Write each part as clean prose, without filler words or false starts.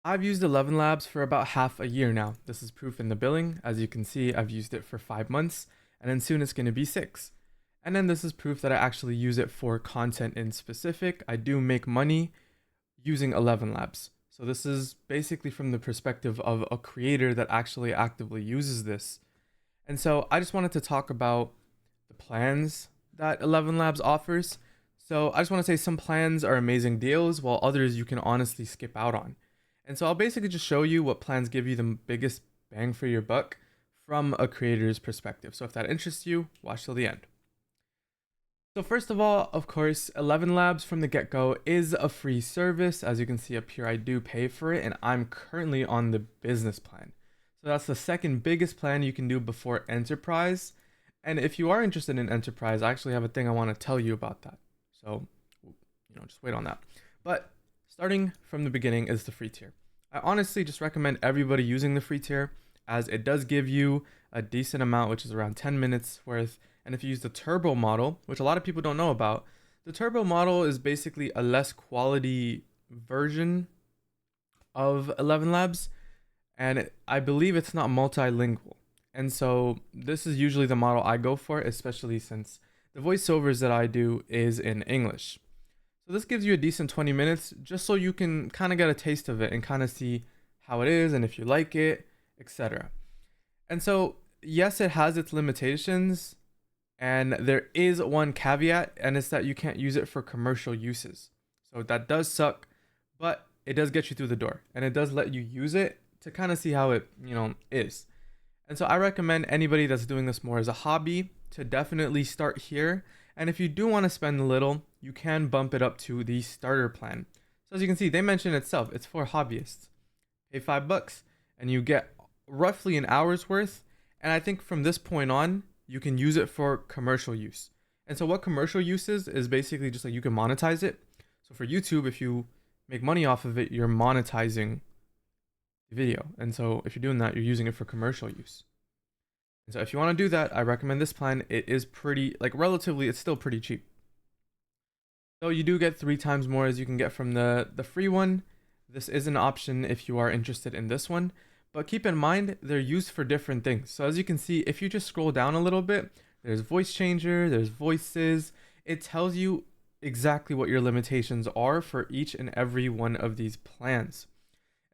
I've used Elevenlabs for about half a year now. This is proof in the billing. As you can see, I've used it for 5 months, and then soon it's going to be 6. And then this is proof that I actually use it for content in specific. I do make money using Elevenlabs. So this is basically from the perspective of a creator that actually actively uses this. And so I just wanted to talk about the plans that Elevenlabs offers. So I just want to say some plans are amazing deals, while others you can honestly skip out on. And so I'll basically just show you what plans give you the biggest bang for your buck from a creator's perspective. So if that interests you, watch till the end. So first of all, of course, Elevenlabs from the get-go is a free service. As you can see up here, I do pay for it, and I'm currently on the business plan. So that's the second biggest plan you can do before enterprise. And if you are interested in enterprise, I actually have a thing I want to tell you about that. So, just wait on that. But starting from the beginning is the free tier. I honestly just recommend everybody using the free tier, as it does give you a decent amount, which is around 10 minutes worth. And if you use the turbo model, which a lot of people don't know about, the turbo model is basically a less quality version of Elevenlabs, and I believe it's not multilingual. And so this is usually the model I go for, especially since the voiceovers that I do is in English. So this gives you a decent 20 minutes just so you can kind of get a taste of it and kind of see how it is and if you like it, etc. And so, yes, it has its limitations, and there is one caveat, and it's that you can't use it for commercial uses. So that does suck, but it does get you through the door, and it does let you use it to kind of see how it, is. And so I recommend anybody that's doing this more as a hobby to definitely start here. And if you do want to spend a little, you can bump it up to the starter plan. So as you can see, they mention itself, it's for hobbyists. Pay $5 and you get roughly an hour's worth. And I think from this point on, you can use it for commercial use. And so what commercial use is basically just like you can monetize it. So for YouTube, if you make money off of it, you're monetizing the video. And so if you're doing that, you're using it for commercial use. And so if you want to do that, I recommend this plan. It is pretty, relatively, it's still pretty cheap. So you do get 3 times more as you can get from the free one. This is an option if you are interested in this one. But keep in mind, they're used for different things. So as you can see, if you just scroll down a little bit, there's voice changer, there's voices. It tells you exactly what your limitations are for each and every one of these plans.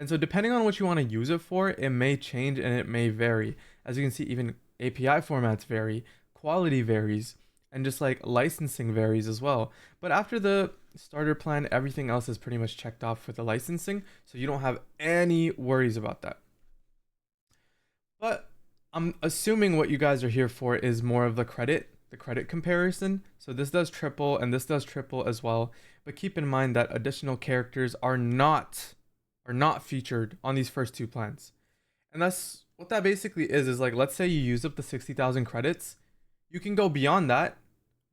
And so depending on what you want to use it for, it may change and it may vary. As you can see, even API formats vary, quality varies, and just like licensing varies as well. But after the starter plan, everything else is pretty much checked off for the licensing, so you don't have any worries about that. But I'm assuming what you guys are here for is more of the credit comparison. So this does triple and this does triple as well. But keep in mind that additional characters are not featured on these first 2 plans. And that's what that basically is like, let's say you use up the 60,000 credits, you can go beyond that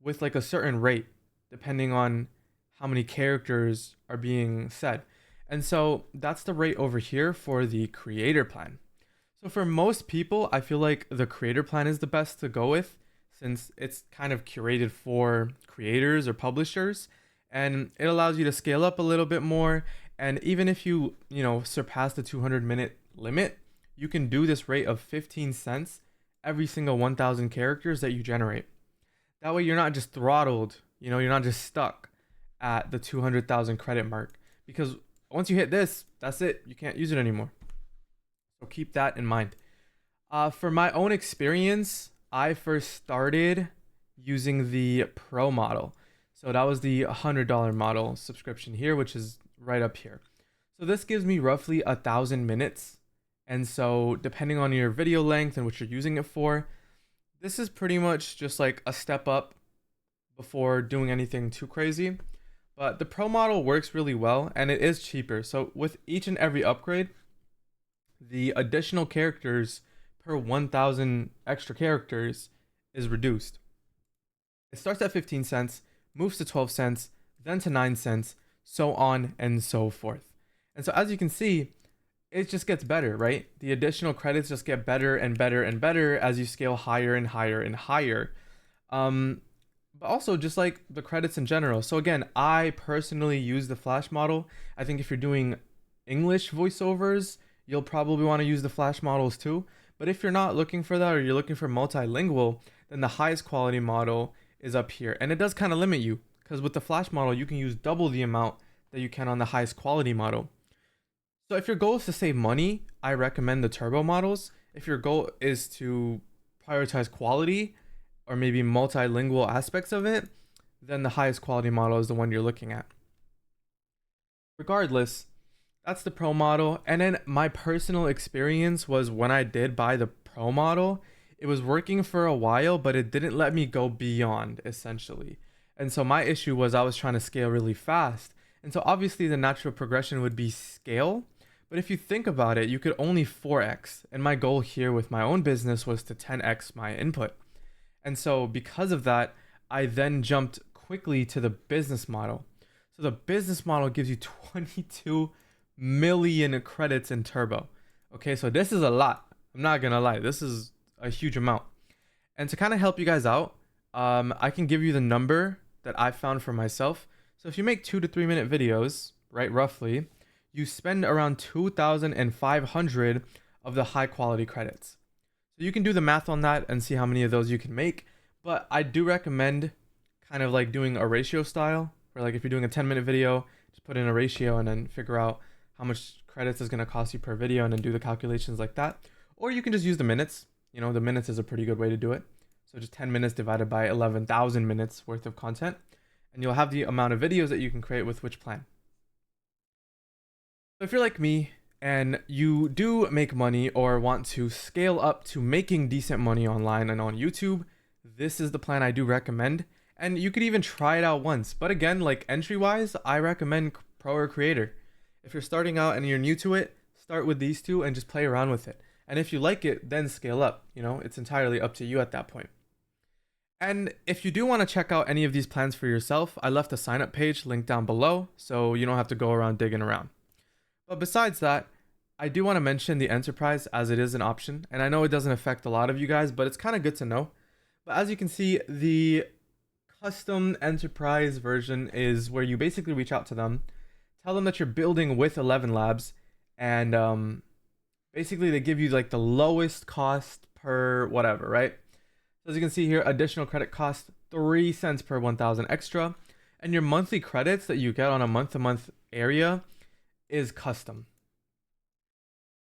with like a certain rate depending on how many characters are being said. And so that's the rate over here for the creator plan. So for most people, I feel like the creator plan is the best to go with, since it's kind of curated for creators or publishers, and it allows you to scale up a little bit more. And even if you surpass the 200-minute limit, you can do this rate of 15 cents every single 1,000 characters that you generate. That way you're not just throttled, you're not just stuck at the 200,000 credit mark, because once you hit this, that's it. You can't use it anymore. So keep that in mind. For my own experience, I first started using the Pro model. So that was the $100 model subscription here, which is right up here. So this gives me roughly 1,000 minutes. And so depending on your video length and what you're using it for, this is pretty much just like a step up before doing anything too crazy. But the Pro model works really well, and it is cheaper. So with each and every upgrade, the additional characters per 1,000 extra characters is reduced. It starts at 15 cents, moves to 12 cents, then to 9 cents, so on and so forth. And so as you can see, it just gets better, right? The additional credits just get better and better and better as you scale higher and higher and higher. But also just like the credits in general. So again, I personally use the Flash model. I think if you're doing English voiceovers, you'll probably want to use the Flash models too. But if you're not looking for that, or you're looking for multilingual, then the highest quality model is up here. And it does kind of limit you, because with the Flash model, you can use double the amount that you can on the highest quality model. So if your goal is to save money, I recommend the turbo models. If your goal is to prioritize quality or maybe multilingual aspects of it, then the highest quality model is the one you're looking at. Regardless, that's the pro model. And then my personal experience was when I did buy the pro model, it was working for a while, but it didn't let me go beyond, essentially. And so my issue was I was trying to scale really fast. And so obviously the natural progression would be scale. But if you think about it, you could only 4x. And my goal here with my own business was to 10x my input. And so because of that, I then jumped quickly to the business model. So the business model gives you 22 million credits in turbo. Okay, so this is a lot. I'm not gonna lie, this is a huge amount. And to kind of help you guys out, I can give you the number that I found for myself. So if you make 2 to 3 minute videos, right, roughly, you spend around 2,500 of the high quality credits. So you can do the math on that and see how many of those you can make. But I do recommend kind of like doing a ratio style, where like if you're doing a 10-minute video, just put in a ratio and then figure out how much credits is going to cost you per video and then do the calculations like that. Or you can just use the minutes. You know, the minutes is a pretty good way to do it. So just 10 minutes divided by 11,000 minutes worth of content, and you'll have the amount of videos that you can create with which plan. So if you're like me and you do make money or want to scale up to making decent money online and on YouTube, this is the plan I do recommend. And you could even try it out once. But again, like entry wise, I recommend Pro or Creator. If you're starting out and you're new to it, start with these two and just play around with it. And if you like it, then scale up. You know, it's entirely up to you at that point. And if you do want to check out any of these plans for yourself, I left a sign up page linked down below, so you don't have to go around digging around. But besides that, I do want to mention the enterprise, as it is an option. And I know it doesn't affect a lot of you guys, but it's kind of good to know. But as you can see, the custom enterprise version is where you basically reach out to them, tell them that you're building with Elevenlabs, and basically they give you like the lowest cost per whatever, right? So as you can see here, additional credit cost 3 cents per 1,000 extra, and your monthly credits that you get on a month-to-month area is custom.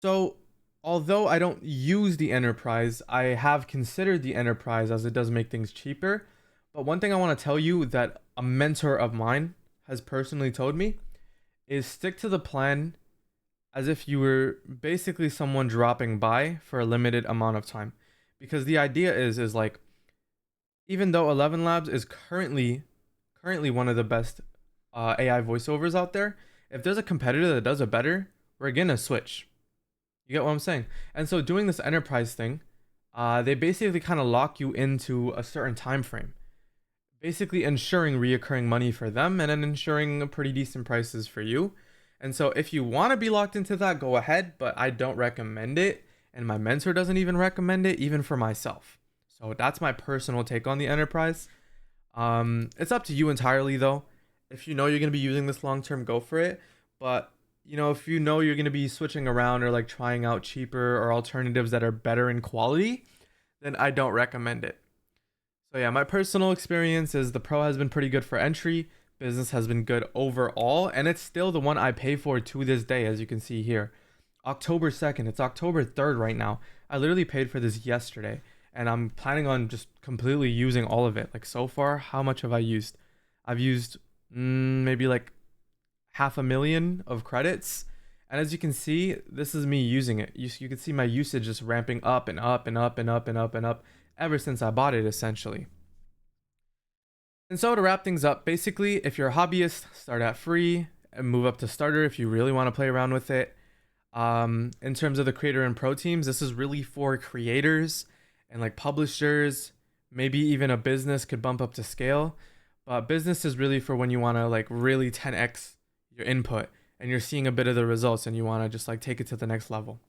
So although I don't use the enterprise, I have considered the enterprise as it does make things cheaper. But one thing I want to tell you that a mentor of mine has personally told me is stick to the plan as if you were basically someone dropping by for a limited amount of time. Because the idea is like, even though Elevenlabs is currently one of the best AI voiceovers out there, if there's a competitor that does it better, we're gonna switch. You get what I'm saying? And so doing this enterprise thing, they basically kind of lock you into a certain time frame, basically ensuring reoccurring money for them and then ensuring pretty decent prices for you. And so if you want to be locked into that, go ahead, but I don't recommend it. And my mentor doesn't even recommend it, even for myself. So that's my personal take on the enterprise. It's up to you entirely though. If you know you're going to be using this long term, go for it. But you know, if you know you're going to be switching around or like trying out cheaper or alternatives that are better in quality, then I don't recommend it. So yeah, my personal experience is the Pro has been pretty good for entry. Business has been good overall, and it's still the one I pay for to this day, as you can see here. October 2nd, it's October 3rd right now. I literally paid for this yesterday, and I'm planning on just completely using all of it. Like so far, how much have I used? I've used maybe like 500,000 of credits. And as you can see, this is me using it. You can see my usage just ramping up and up and up and up and up and up ever since I bought it, essentially. And so to wrap things up, basically, if you're a hobbyist, start at free and move up to starter if you really want to play around with it. In terms of the creator and pro teams, this is really for creators and like publishers. Maybe even a business could bump up to scale. But business is really for when you want to like really 10x your input and you're seeing a bit of the results and you want to just like take it to the next level.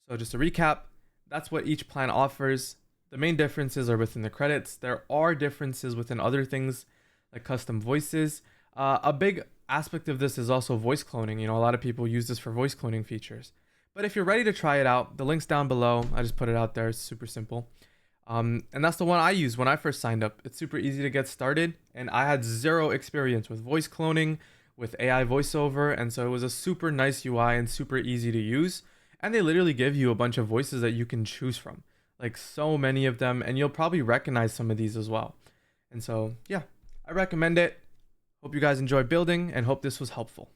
So just to recap, that's what each plan offers. The main differences are within the credits. There are differences within other things like custom voices. A big aspect of this is also voice cloning. You know, a lot of people use this for voice cloning features. But if you're ready to try it out, the link's down below. I just put it out there. It's super simple. And that's the one I used when I first signed up. It's super easy to get started, and I had zero experience with voice cloning, with AI voiceover, and so it was a super nice UI and super easy to use. And they literally give you a bunch of voices that you can choose from, like so many of them, and you'll probably recognize some of these as well. And so, yeah, I recommend it. Hope you guys enjoy building and hope this was helpful.